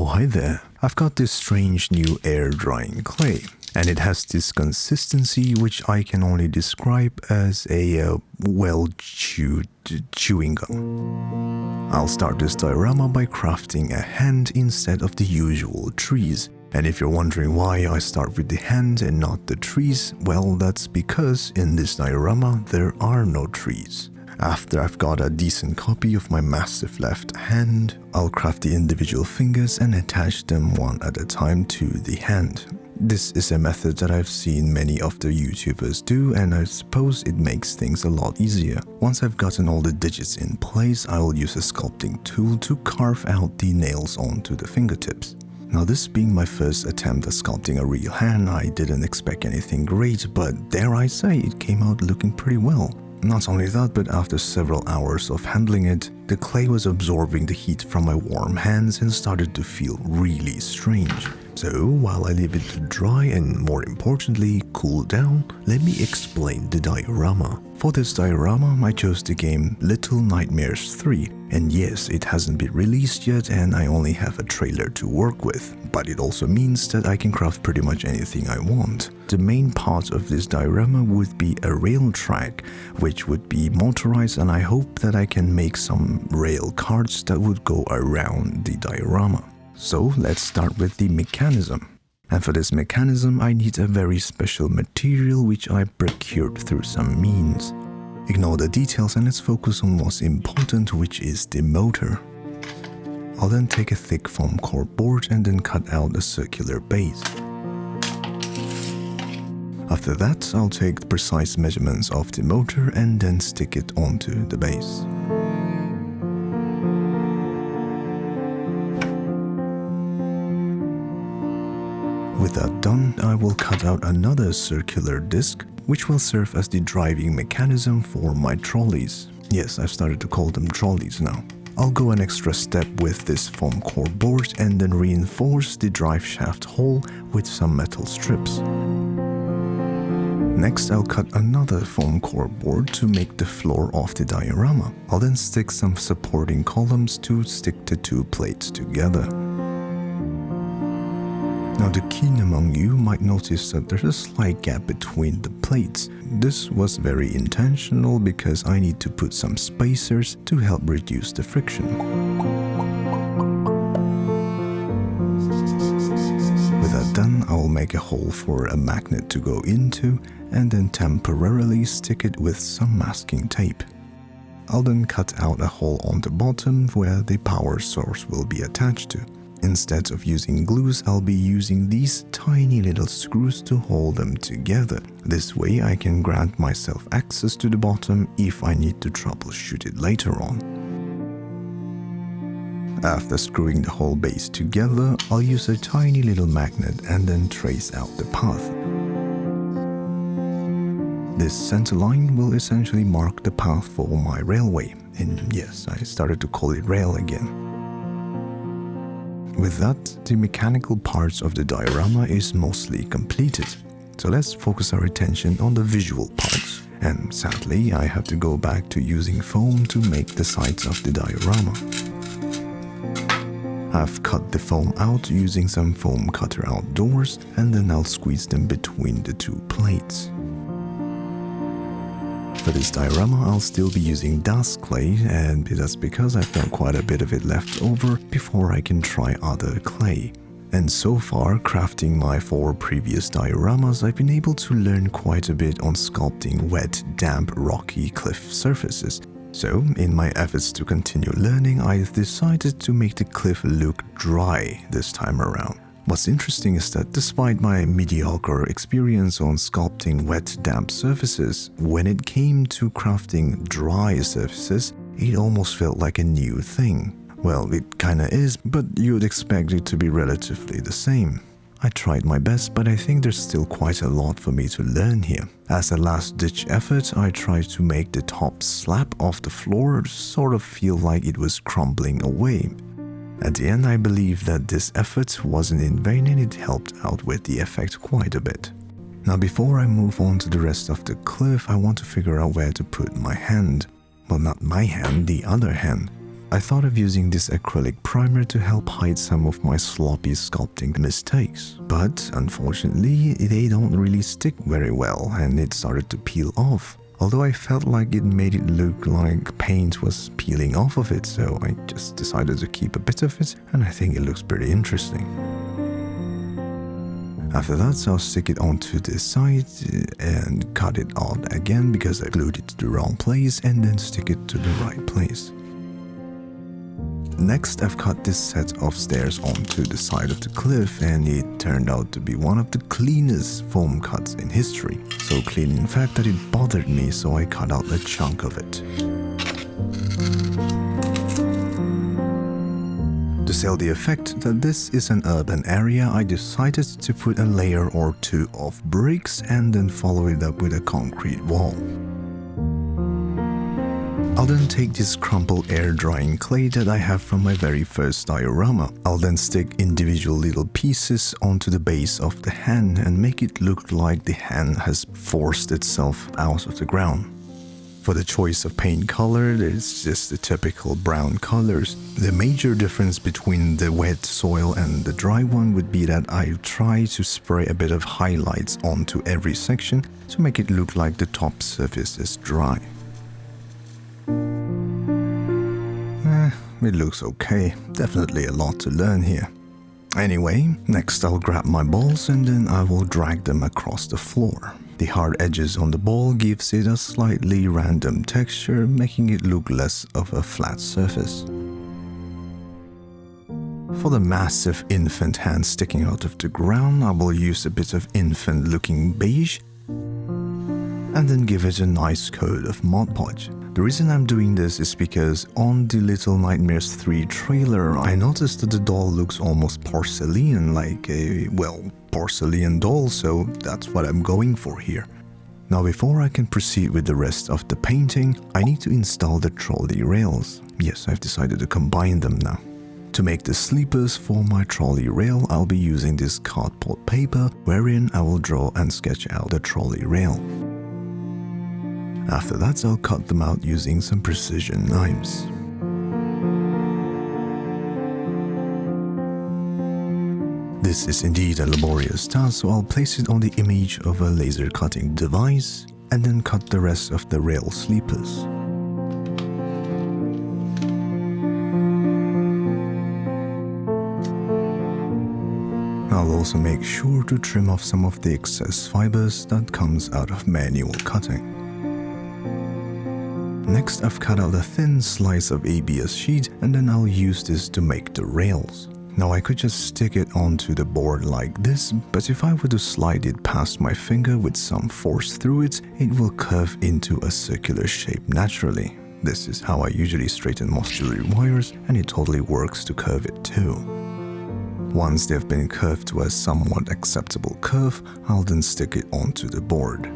hi there. I've got this strange new air drying clay, and it has this consistency which I can only describe as a well-chewed chewing gum. I'll start this diorama by crafting a hand instead of the usual trees. And if you're wondering why I start with the hand and not the trees, well, that's because in this diorama there are no trees. After I've got a decent copy of my massive left hand, I'll craft the individual fingers and attach them one at a time to the hand. This is a method that I've seen many of the YouTubers do, and I suppose it makes things a lot easier. Once I've gotten all the digits in place, I will use a sculpting tool to carve out the nails onto the fingertips. Now, this being my first attempt at sculpting a real hand, I didn't expect anything great, but dare I say it came out looking pretty well. Not only that, but after several hours of handling it, the clay was absorbing the heat from my warm hands and started to feel really strange. So, while I leave it to dry and, more importantly, cool down, let me explain the diorama. For this diorama, I chose the game Little Nightmares 3, and yes, it hasn't been released yet and I only have a trailer to work with, but it also means that I can craft pretty much anything I want. The main part of this diorama would be a rail track, which would be motorized, and I hope that I can make some rail carts that would go around the diorama. So let's start with the mechanism. And for this mechanism I need a very special material which I procured through some means. Ignore the details and let's focus on what's important, which is the motor. I'll then take a thick foam core board and then cut out a circular base. After that, I'll take the precise measurements of the motor and then stick it onto the base. With that done, I will cut out another circular disc, which will serve as the driving mechanism for my trolleys. Yes, I've started to call them trolleys now. I'll go an extra step with this foam core board and then reinforce the drive shaft hole with some metal strips. Next, I'll cut another foam core board to make the floor of the diorama. I'll then stick some supporting columns to stick the two plates together. Now, the keen among you might notice that there's a slight gap between the plates. This was very intentional because I need to put some spacers to help reduce the friction. With that done, I'll make a hole for a magnet to go into and then temporarily stick it with some masking tape. I'll then cut out a hole on the bottom where the power source will be attached to. Instead of using glues, I'll be using these tiny little screws to hold them together. This way I can grant myself access to the bottom if I need to troubleshoot it later on. After screwing the whole base together, I'll use a tiny little magnet and then trace out the path. This center line will essentially mark the path for my railway, and yes, I started to call it rail again. With that, the mechanical parts of the diorama is mostly completed. So let's focus our attention on the visual parts. And sadly, I have to go back to using foam to make the sides of the diorama. I've cut the foam out using some foam cutter outdoors, and then I'll squeeze them between the two plates. For this diorama, I'll still be using Das clay, and that's because I've got quite a bit of it left over before I can try other clay. And so far, crafting my 4 previous dioramas, I've been able to learn quite a bit on sculpting wet, damp, rocky cliff surfaces. So, in my efforts to continue learning, I've decided to make the cliff look dry this time around. What's interesting is that despite my mediocre experience on sculpting wet, damp surfaces, when it came to crafting dry surfaces, it almost felt like a new thing. Well, it kinda is, but you'd expect it to be relatively the same. I tried my best, but I think there's still quite a lot for me to learn here. As a last-ditch effort, I tried to make the top slab of the floor sort of feel like it was crumbling away. At the end, I believe that this effort wasn't in vain and it helped out with the effect quite a bit. Now, before I move on to the rest of the cliff, I want to figure out where to put my hand. Well, not my hand, the other hand. I thought of using this acrylic primer to help hide some of my sloppy sculpting mistakes. But unfortunately, they don't really stick very well and it started to peel off. Although I felt like it made it look like paint was peeling off of it, so I just decided to keep a bit of it, and I think it looks pretty interesting. After that, I'll stick it onto the side and cut it out again because I glued it to the wrong place, and then stick it to the right place. Next, I've cut this set of stairs onto the side of the cliff, and it turned out to be one of the cleanest foam cuts in history. So clean in fact that it bothered me, so I cut out a chunk of it. To sell the effect that this is an urban area, I decided to put a layer or two of bricks and then follow it up with a concrete wall. I'll then take this crumpled air drying clay that I have from my very first diorama. I'll then stick individual little pieces onto the base of the hand and make it look like the hand has forced itself out of the ground. For the choice of paint color, there's just the typical brown colors. The major difference between the wet soil and the dry one would be that I try to spray a bit of highlights onto every section to make it look like the top surface is dry. It looks okay. Definitely a lot to learn here. Anyway, next I'll grab my balls and then I will drag them across the floor. The hard edges on the ball gives it a slightly random texture, making it look less of a flat surface. For the massive infant hand sticking out of the ground, I will use a bit of infant-looking beige and then give it a nice coat of Mod Podge. The reason I'm doing this is because on the Little Nightmares 3 trailer, I noticed that the doll looks almost porcelain, like a, well, porcelain doll, so that's what I'm going for here. Now before I can proceed with the rest of the painting, I need to install the trolley rails. Yes, I've decided to combine them now. To make the sleepers for my trolley rail, I'll be using this cardboard paper, wherein I will draw and sketch out the trolley rail. After that, I'll cut them out using some precision knives. This is indeed a laborious task, so I'll place it on the image of a laser cutting device and then cut the rest of the rail sleepers. I'll also make sure to trim off some of the excess fibers that comes out of manual cutting. Next, I've cut out a thin slice of ABS sheet and then I'll use this to make the rails. Now I could just stick it onto the board like this, but if I were to slide it past my finger with some force through it, it will curve into a circular shape naturally. This is how I usually straighten modular wires, and it totally works to curve it too. Once they've been curved to a somewhat acceptable curve, I'll then stick it onto the board.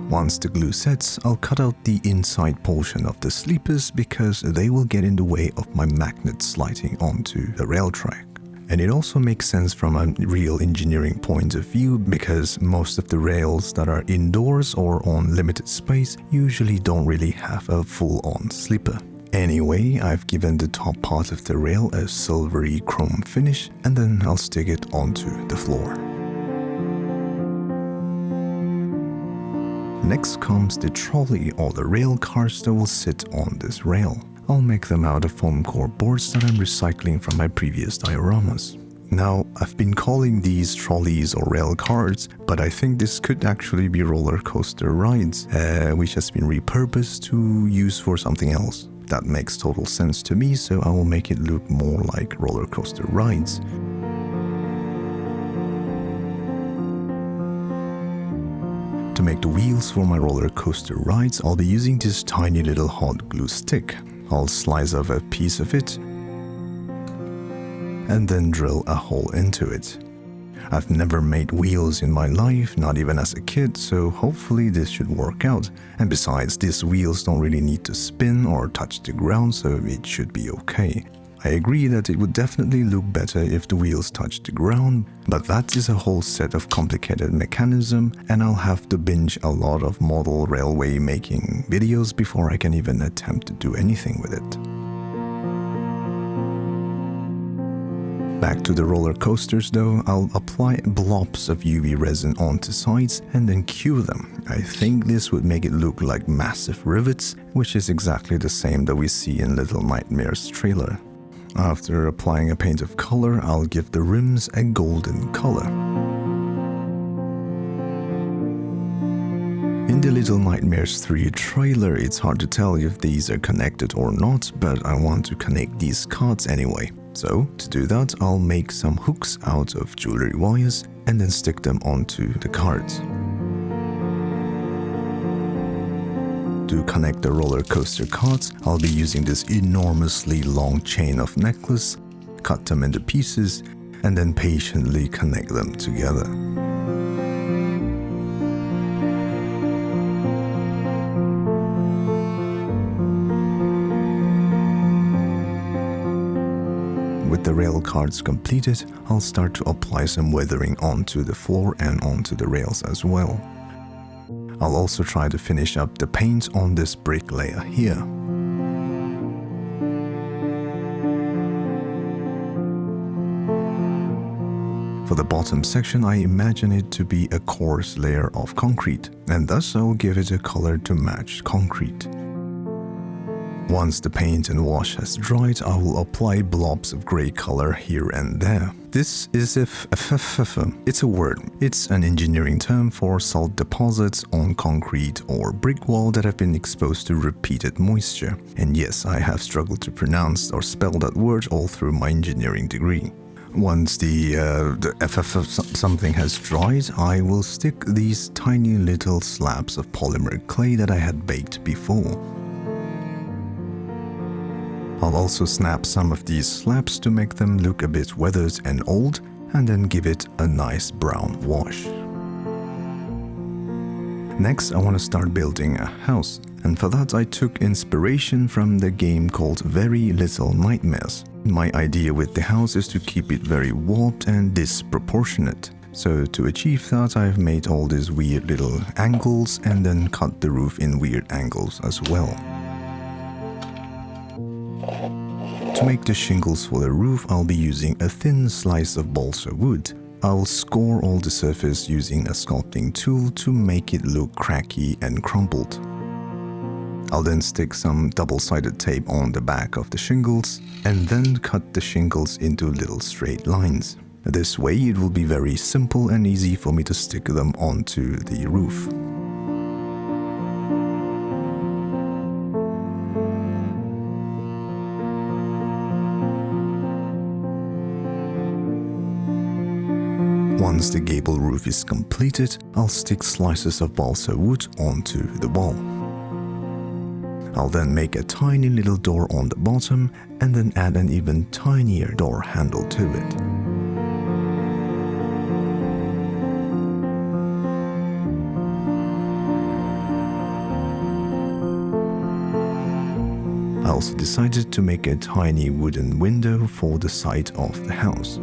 Once the glue sets, I'll cut out the inside portion of the sleepers because they will get in the way of my magnet sliding onto the rail track. And it also makes sense from a real engineering point of view because most of the rails that are indoors or on limited space usually don't really have a full-on sleeper. Anyway, I've given the top part of the rail a silvery chrome finish and then I'll stick it onto the floor. Next comes the trolley or the rail cars that will sit on this rail. I'll make them out of foam core boards that I'm recycling from my previous dioramas. Now, I've been calling these trolleys or rail cars, but I think this could actually be roller coaster rides, which has been repurposed to use for something else. That makes total sense to me, so I will make it look more like roller coaster rides. To make the wheels for my roller coaster rides, I'll be using this tiny little hot glue stick. I'll slice off a piece of it and then drill a hole into it. I've never made wheels in my life, not even as a kid, so hopefully this should work out. And besides, these wheels don't really need to spin or touch the ground, so it should be okay. I agree that it would definitely look better if the wheels touched the ground, but that is a whole set of complicated mechanism, and I'll have to binge a lot of model railway making videos before I can even attempt to do anything with it. Back to the roller coasters though, I'll apply blobs of UV resin onto sides and then cue them. I think this would make it look like massive rivets, which is exactly the same that we see in Little Nightmares trailer. After applying a paint of color, I'll give the rims a golden color. In the Little Nightmares 3 trailer, it's hard to tell if these are connected or not, but I want to connect these cards anyway. So, to do that, I'll make some hooks out of jewelry wires and then stick them onto the cards. To connect the roller coaster cards, I'll be using this enormously long chain of necklace, cut them into pieces, and then patiently connect them together. With the rail cards completed, I'll start to apply some weathering onto the floor and onto the rails as well. I'll also try to finish up the paint on this brick layer here. For the bottom section, I imagine it to be a coarse layer of concrete, and thus I'll give it a color to match concrete. Once the paint and wash has dried, I will apply blobs of gray color here and there. This is it's a word. It's an engineering term for salt deposits on concrete or brick wall that have been exposed to repeated moisture. And yes, I have struggled to pronounce or spell that word all through my engineering degree. Once the something has dried, I will stick these tiny little slabs of polymer clay that I had baked before. I'll also snap some of these slabs to make them look a bit weathered and old, and then give it a nice brown wash. Next, I want to start building a house, and for that I took inspiration from the game called Very Little Nightmares. My idea with the house is to keep it very warped and disproportionate. So to achieve that, I've made all these weird little angles and then cut the roof in weird angles as well. To make the shingles for the roof, I'll be using a thin slice of balsa wood. I'll score all the surface using a sculpting tool to make it look cracky and crumpled. I'll then stick some double-sided tape on the back of the shingles and then cut the shingles into little straight lines. This way it will be very simple and easy for me to stick them onto the roof. Once the gable roof is completed, I'll stick slices of balsa wood onto the wall. I'll then make a tiny little door on the bottom and then add an even tinier door handle to it. I also decided to make a tiny wooden window for the side of the house.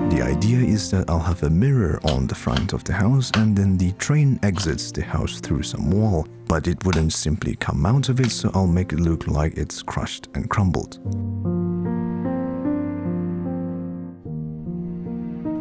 The idea is that I'll have a mirror on the front of the house and then the train exits the house through some wall, but it wouldn't simply come out of it, so I'll make it look like it's crushed and crumbled.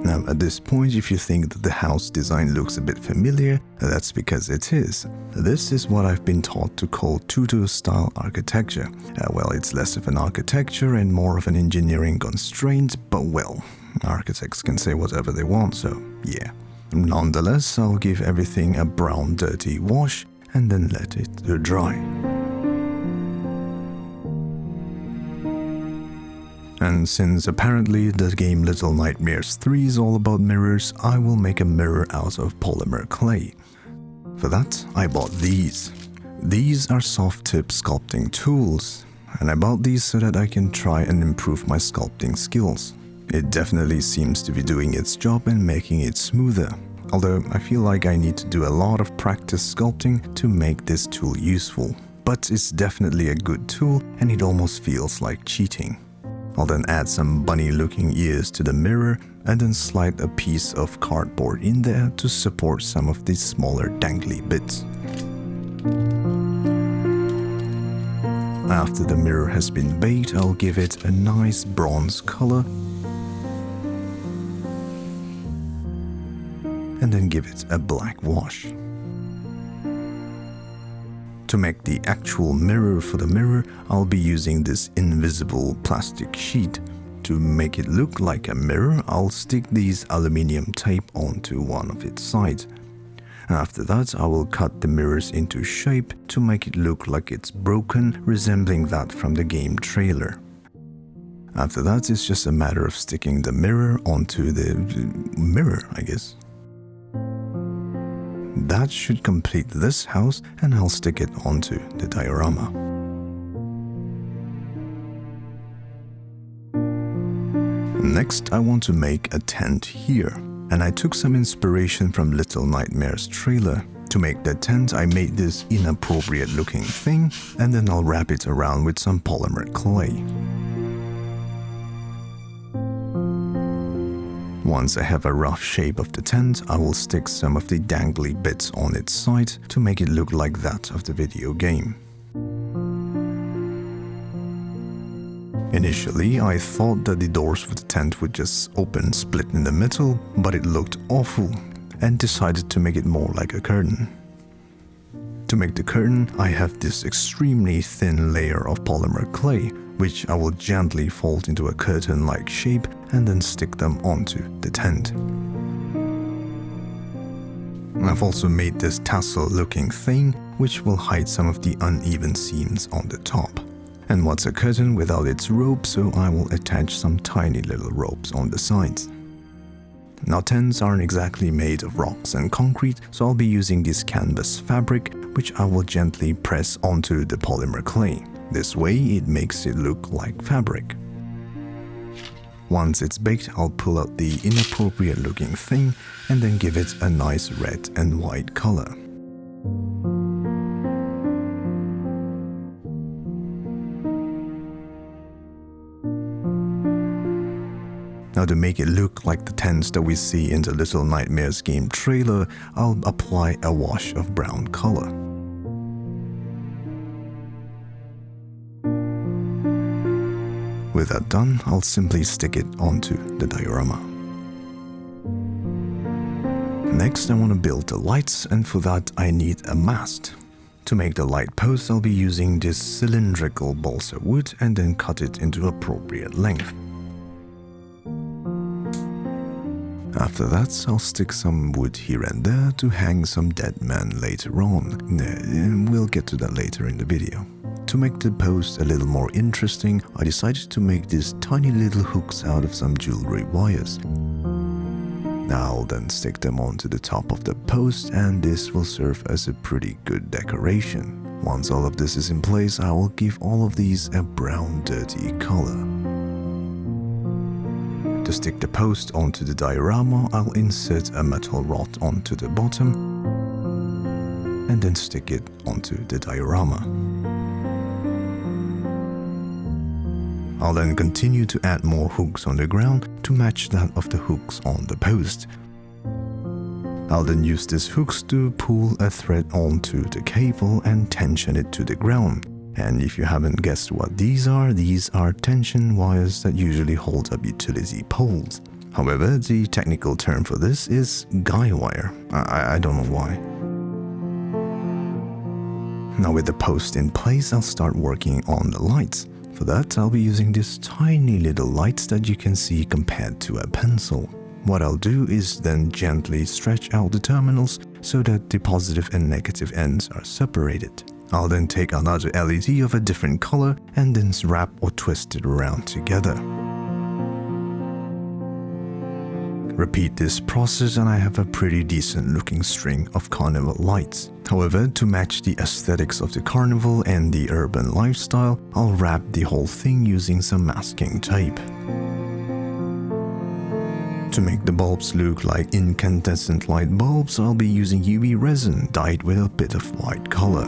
Now at this point, if you think that the house design looks a bit familiar, that's because it is. This is what I've been taught to call Tudor-style architecture. Well, it's less of an architecture and more of an engineering constraint, but well, architects can say whatever they want, so yeah. Nonetheless, I'll give everything a brown dirty wash and then let it dry. And since apparently the game Little Nightmares 3 is all about mirrors, I will make a mirror out of polymer clay. For that, I bought these. These are soft tip sculpting tools, and I bought these so that I can try and improve my sculpting skills. It definitely seems to be doing its job and making it smoother, although I feel like I need to do a lot of practice sculpting to make this tool useful. But it's definitely a good tool and it almost feels like cheating. I'll then add some bunny looking ears to the mirror and then slide a piece of cardboard in there to support some of these smaller dangly bits. After the mirror has been baked, I'll give it a nice bronze color and then give it a black wash. To make the actual mirror for the mirror, I'll be using this invisible plastic sheet. To make it look like a mirror, I'll stick these aluminium tape onto one of its sides. After that, I will cut the mirrors into shape to make it look like it's broken, resembling that from the game trailer. After that, it's just a matter of sticking the mirror onto the mirror, I guess. That should complete this house, and I'll stick it onto the diorama. Next, I want to make a tent here, and I took some inspiration from Little Nightmares trailer. To make the tent, I made this inappropriate looking thing, and then I'll wrap it around with some polymer clay. Once I have a rough shape of the tent, I will stick some of the dangly bits on its side to make it look like that of the video game. Initially, I thought that the doors for the tent would just open split in the middle, but it looked awful and decided to make it more like a curtain. To make the curtain, I have this extremely thin layer of polymer clay, which I will gently fold into a curtain-like shape and then stick them onto the tent. I've also made this tassel-looking thing, which will hide some of the uneven seams on the top. And what's a curtain without its rope, so I will attach some tiny little ropes on the sides. Now, tents aren't exactly made of rocks and concrete, so I'll be using this canvas fabric, which I will gently press onto the polymer clay. This way, it makes it look like fabric. Once it's baked, I'll pull out the inappropriate looking thing and then give it a nice red and white color. Now, to make it look like the tents that we see in the Little Nightmares game trailer, I'll apply a wash of brown color. With that done, I'll simply stick it onto the diorama. Next, I want to build the lights, and for that I need a mast. To make the light post, I'll be using this cylindrical balsa wood and then cut it into appropriate length. After that, I'll stick some wood here and there to hang some dead men later on. We'll get to that later in the video. To make the post a little more interesting, I decided to make these tiny little hooks out of some jewelry wires. I'll then stick them onto the top of the post, and this will serve as a pretty good decoration. Once all of this is in place, I will give all of these a brown dirty color. To stick the post onto the diorama, I'll insert a metal rod onto the bottom and then stick it onto the diorama. I'll then continue to add more hooks on the ground to match that of the hooks on the post. I'll then use these hooks to pull a thread onto the cable and tension it to the ground. And if you haven't guessed what these are tension wires that usually hold up utility poles. However, the technical term for this is guy wire. I don't know why. Now, with the post in place, I'll start working on the lights. For that, I'll be using these tiny little lights that you can see compared to a pencil. What I'll do is then gently stretch out the terminals so that the positive and negative ends are separated. I'll then take another LED of a different color and then wrap or twist it around together. Repeat this process and I have a pretty decent looking string of carnival lights. However, to match the aesthetics of the carnival and the urban lifestyle, I'll wrap the whole thing using some masking tape. To make the bulbs look like incandescent light bulbs, I'll be using UV resin dyed with a bit of white color.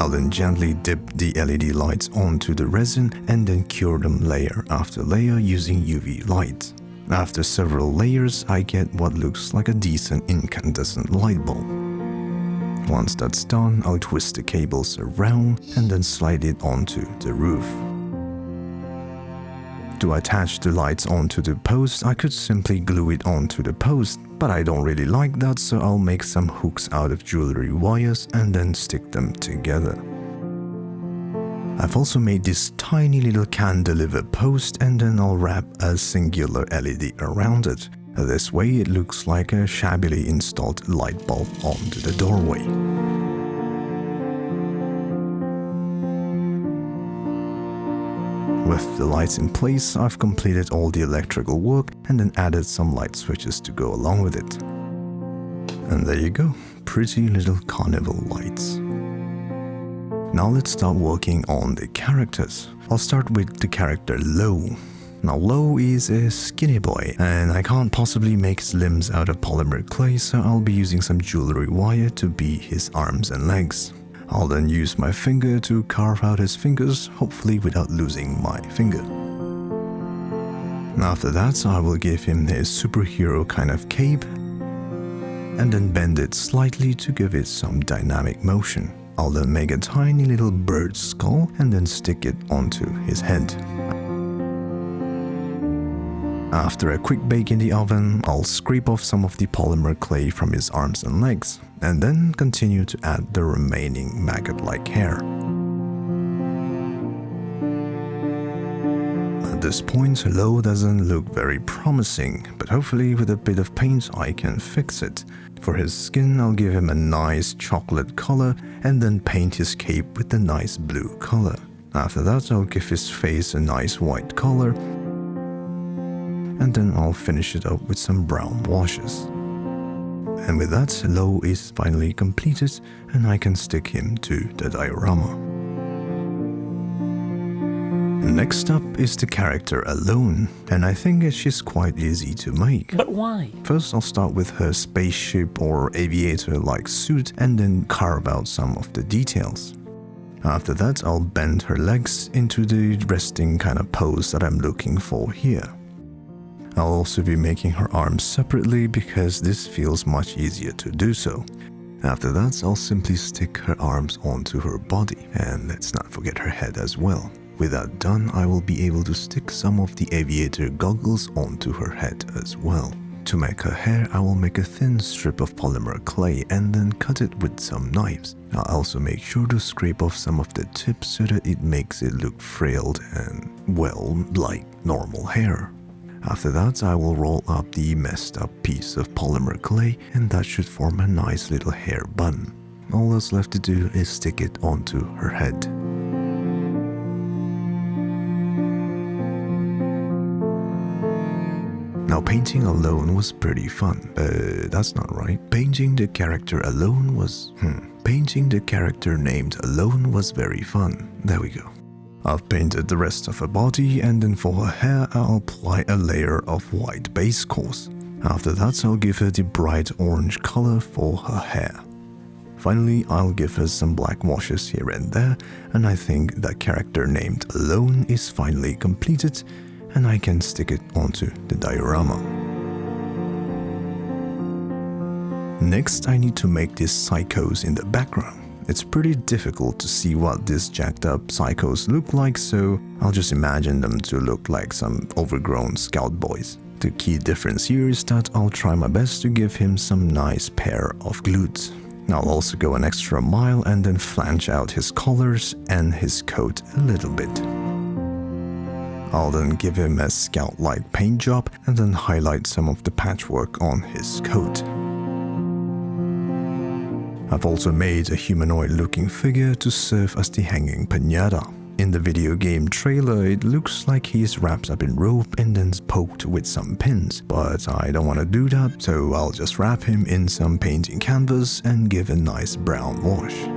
I'll then gently dip the LED lights onto the resin and then cure them layer after layer using UV light. After several layers, I get what looks like a decent incandescent light bulb. Once that's done, I'll twist the cables around and then slide it onto the roof. To attach the lights onto the post, I could simply glue it onto the post, but I don't really like that, so I'll make some hooks out of jewelry wires and then stick them together. I've also made this tiny little cantilever post and then I'll wrap a singular LED around it. This way it looks like a shabbily installed light bulb onto the doorway. With the lights in place, I've completed all the electrical work and then added some light switches to go along with it. And there you go, pretty little carnival lights. Now let's start working on the characters. I'll start with the character 𝚒𝚒𝚔𝚔. Now 𝚒𝚒𝚔 is a skinny boy and I can't possibly make his limbs out of polymer clay, so I'll be using some jewelry wire to be his arms and legs. I'll then use my finger to carve out his fingers, hopefully without losing my finger. After that, I will give him his superhero kind of cape and then bend it slightly to give it some dynamic motion. I'll then make a tiny little bird skull and then stick it onto his head. After a quick bake in the oven, I'll scrape off some of the polymer clay from his arms and legs, and then continue to add the remaining maggot-like hair. At this point, 𝚒𝚒𝚔 doesn't look very promising, but hopefully with a bit of paint I can fix it. For his skin, I'll give him a nice chocolate color and then paint his cape with a nice blue color. After that, I'll give his face a nice white color, and then I'll finish it up with some brown washes. And with that, 𝚒𝚒𝚔 is finally completed and I can stick him to the diorama. Next up is the character alone, and I think she's quite easy to make. But why? First, I'll start with her spaceship or aviator-like suit and then carve out some of the details. After that, I'll bend her legs into the resting kind of pose that I'm looking for here. I'll also be making her arms separately because this feels much easier to do so. After that, I'll simply stick her arms onto her body, and let's not forget her head as well. With that done, I will be able to stick some of the aviator goggles onto her head as well. To make her hair, I will make a thin strip of polymer clay and then cut it with some knives. I'll also make sure to scrape off some of the tips so that it makes it look frayed and, well, like normal hair. After that, I will roll up the messed up piece of polymer clay and that should form a nice little hair bun. All that's left to do is stick it onto her head. Now painting alone was pretty fun. That's not right. Painting the character alone was... Painting the character named alone was very fun. There we go. I've painted the rest of her body, and then for her hair I'll apply a layer of white base course. After that I'll give her the bright orange color for her hair. Finally, I'll give her some black washes here and there, and I think that character named alone is finally completed, and I can stick it onto the diorama. Next, I need to make these psychos in the background. It's pretty difficult to see what these jacked up psychos look like, so I'll just imagine them to look like some overgrown scout boys. The key difference here is that I'll try my best to give him some nice pair of glutes. I'll also go an extra mile and then flange out his collars and his coat a little bit. I'll then give him a scout-like paint job and then highlight some of the patchwork on his coat. I've also made a humanoid-looking figure to serve as the hanging piñata. In the video game trailer, it looks like he's wrapped up in rope and then poked with some pins, but I don't want to do that, so I'll just wrap him in some painting canvas and give a nice brown wash.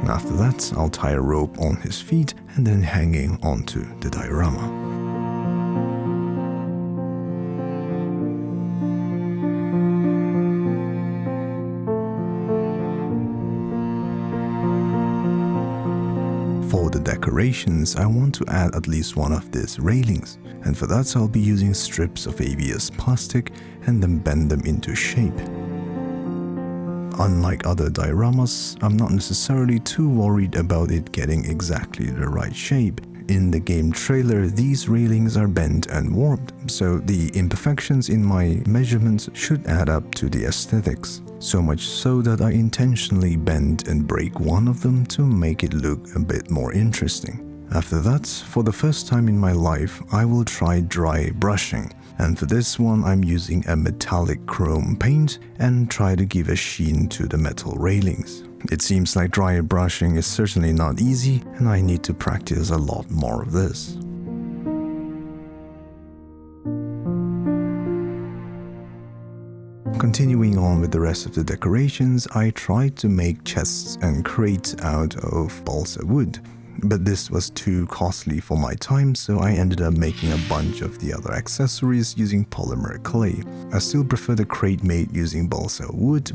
After that, I'll tie a rope on his feet and then hanging onto the diorama. decorations, I want to add at least one of these railings. And for that, I'll be using strips of ABS plastic and then bend them into shape. Unlike other dioramas, I'm not necessarily too worried about it getting exactly the right shape. In the game trailer, these railings are bent and warped, so the imperfections in my measurements should add up to the aesthetics. So much so that I intentionally bend and break one of them to make it look a bit more interesting. After that, for the first time in my life, I will try dry brushing. And for this one, I'm using a metallic chrome paint and try to give a sheen to the metal railings. It seems like dry brushing is certainly not easy, and I need to practice a lot more of this. Continuing on with the rest of the decorations, I tried to make chests and crates out of balsa wood. But this was too costly for my time, so I ended up making a bunch of the other accessories using polymer clay. I still prefer the crate made using balsa wood,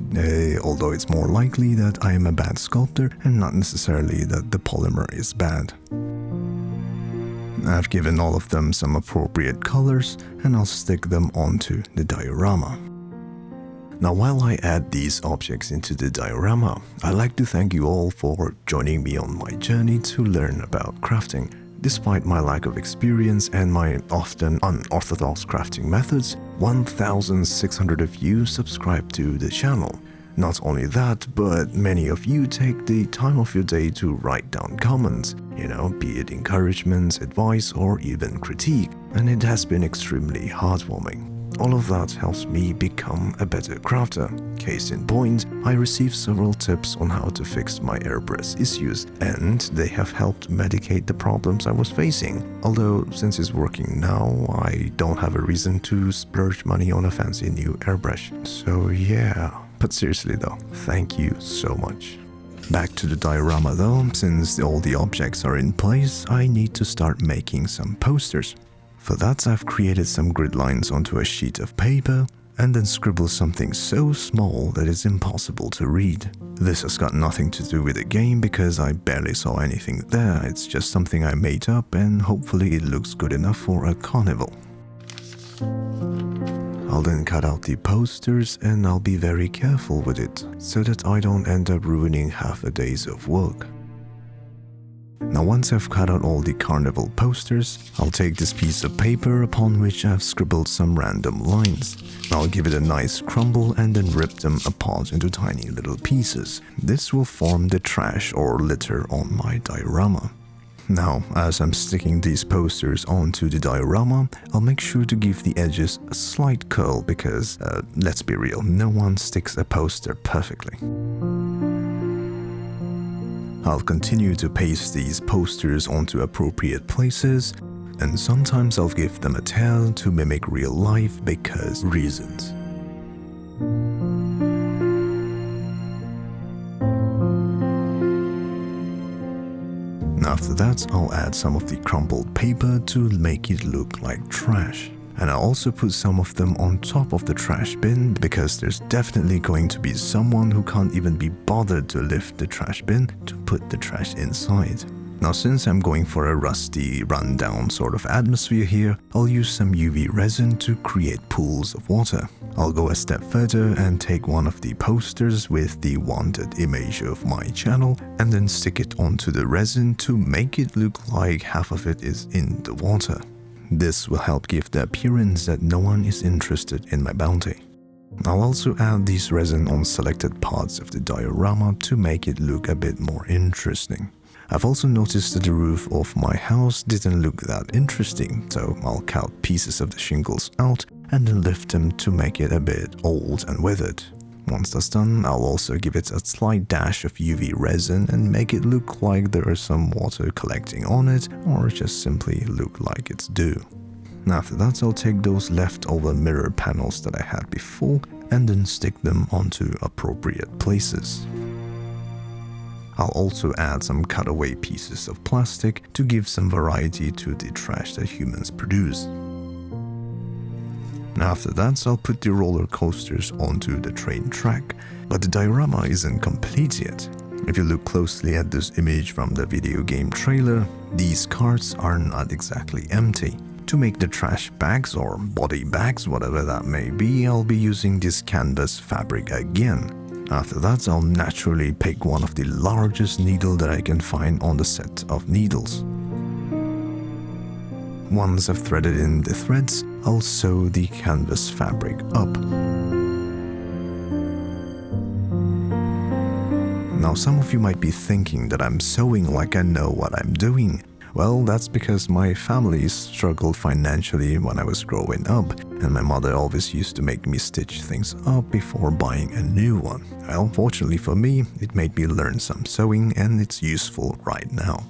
although it's more likely that I am a bad sculptor and not necessarily that the polymer is bad. I've given all of them some appropriate colors, and I'll stick them onto the diorama. Now, while I add these objects into the diorama, I'd like to thank you all for joining me on my journey to learn about crafting. Despite my lack of experience and my often unorthodox crafting methods, 1,600 of you subscribe to the channel. Not only that, but many of you take the time of your day to write down comments, be it encouragement, advice, or even critique, and it has been extremely heartwarming. All of that helps me become a better crafter. Case in point, I received several tips on how to fix my airbrush issues, and they have helped mitigate the problems I was facing. Although, since it's working now, I don't have a reason to splurge money on a fancy new airbrush. So yeah, but seriously though, thank you so much. Back to the diorama though, since all the objects are in place, I need to start making some posters. For that, I've created some grid lines onto a sheet of paper and then scribbled something so small that it's impossible to read. This has got nothing to do with the game because I barely saw anything there. It's just something I made up and hopefully it looks good enough for a carnival. I'll then cut out the posters and I'll be very careful with it so that I don't end up ruining half a day's of work. Now, once I've cut out all the carnival posters, I'll take this piece of paper upon which I've scribbled some random lines. I'll give it a nice crumble and then rip them apart into tiny little pieces. This will form the trash or litter on my diorama. Now, as I'm sticking these posters onto the diorama, I'll make sure to give the edges a slight curl because, let's be real, no one sticks a poster perfectly. I'll continue to paste these posters onto appropriate places, and sometimes I'll give them a tail to mimic real life because reasons. After that, I'll add some of the crumpled paper to make it look like trash. And I'll also put some of them on top of the trash bin because there's definitely going to be someone who can't even be bothered to lift the trash bin to put the trash inside. Now, since I'm going for a rusty, rundown sort of atmosphere here, I'll use some UV resin to create pools of water. I'll go a step further and take one of the posters with the wanted image of my channel and then stick it onto the resin to make it look like half of it is in the water. This will help give the appearance that no one is interested in my bounty. I'll also add this resin on selected parts of the diorama to make it look a bit more interesting. I've also noticed that the roof of my house didn't look that interesting, so I'll cut pieces of the shingles out and then lift them to make it a bit old and weathered. Once that's done, I'll also give it a slight dash of UV resin and make it look like there is some water collecting on it, or just simply look like it's dew. After that, I'll take those leftover mirror panels that I had before and then stick them onto appropriate places. I'll also add some cutaway pieces of plastic to give some variety to the trash that humans produce. After that, I'll put the roller coasters onto the train track, but the diorama isn't complete yet. If you look closely at this image from the video game trailer, these carts are not exactly empty. To make the trash bags or body bags, whatever that may be, I'll be using this canvas fabric again. After that, I'll naturally pick one of the largest needle that I can find on the set of needles. Once I've threaded in the threads, I'll sew the canvas fabric up. Now, some of you might be thinking that I'm sewing like I know what I'm doing. Well, that's because my family struggled financially when I was growing up, and my mother always used to make me stitch things up before buying a new one. Well, fortunately for me, it made me learn some sewing, and it's useful right now.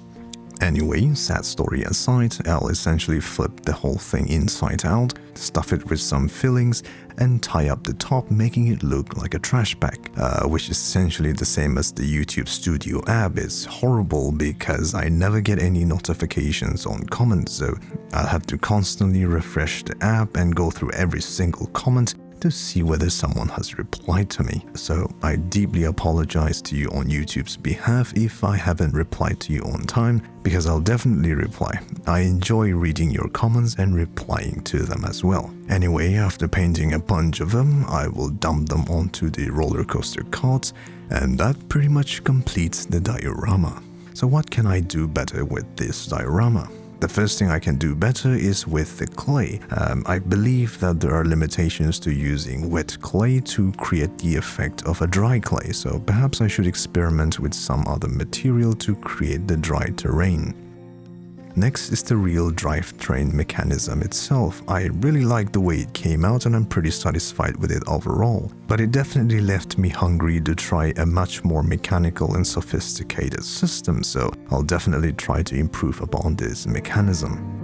Anyway, sad story aside, I'll essentially flip the whole thing inside out, stuff it with some fillings, and tie up the top, making it look like a trash bag, which is essentially the same as the YouTube Studio app. It's horrible because I never get any notifications on comments, so I'll have to constantly refresh the app and go through every single comment to see whether someone has replied to me. So I deeply apologize to you on YouTube's behalf if I haven't replied to you on time, because I'll definitely reply. I enjoy reading your comments and replying to them as well. Anyway, after painting a bunch of them, I will dump them onto the roller coaster carts, and that pretty much completes the diorama. So what can I do better with this diorama? The first thing I can do better is with the clay. I believe that there are limitations to using wet clay to create the effect of a dry clay, so perhaps I should experiment with some other material to create the dry terrain. Next is the real drivetrain mechanism itself. I really like the way it came out and I'm pretty satisfied with it overall, but it definitely left me hungry to try a much more mechanical and sophisticated system, so I'll definitely try to improve upon this mechanism.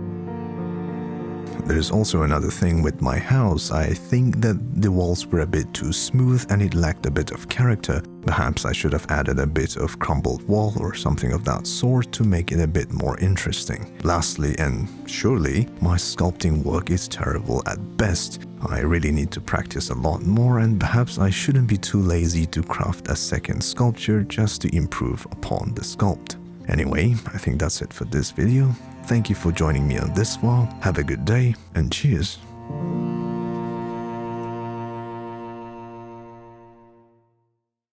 There's also another thing with my house. I think that the walls were a bit too smooth and it lacked a bit of character. Perhaps I should have added a bit of crumbled wall or something of that sort to make it a bit more interesting. Lastly, and surely, my sculpting work is terrible at best. I really need to practice a lot more, and perhaps I shouldn't be too lazy to craft a second sculpture just to improve upon the sculpt. Anyway, I think that's it for this video. Thank you for joining me on this far. Have a good day and cheers.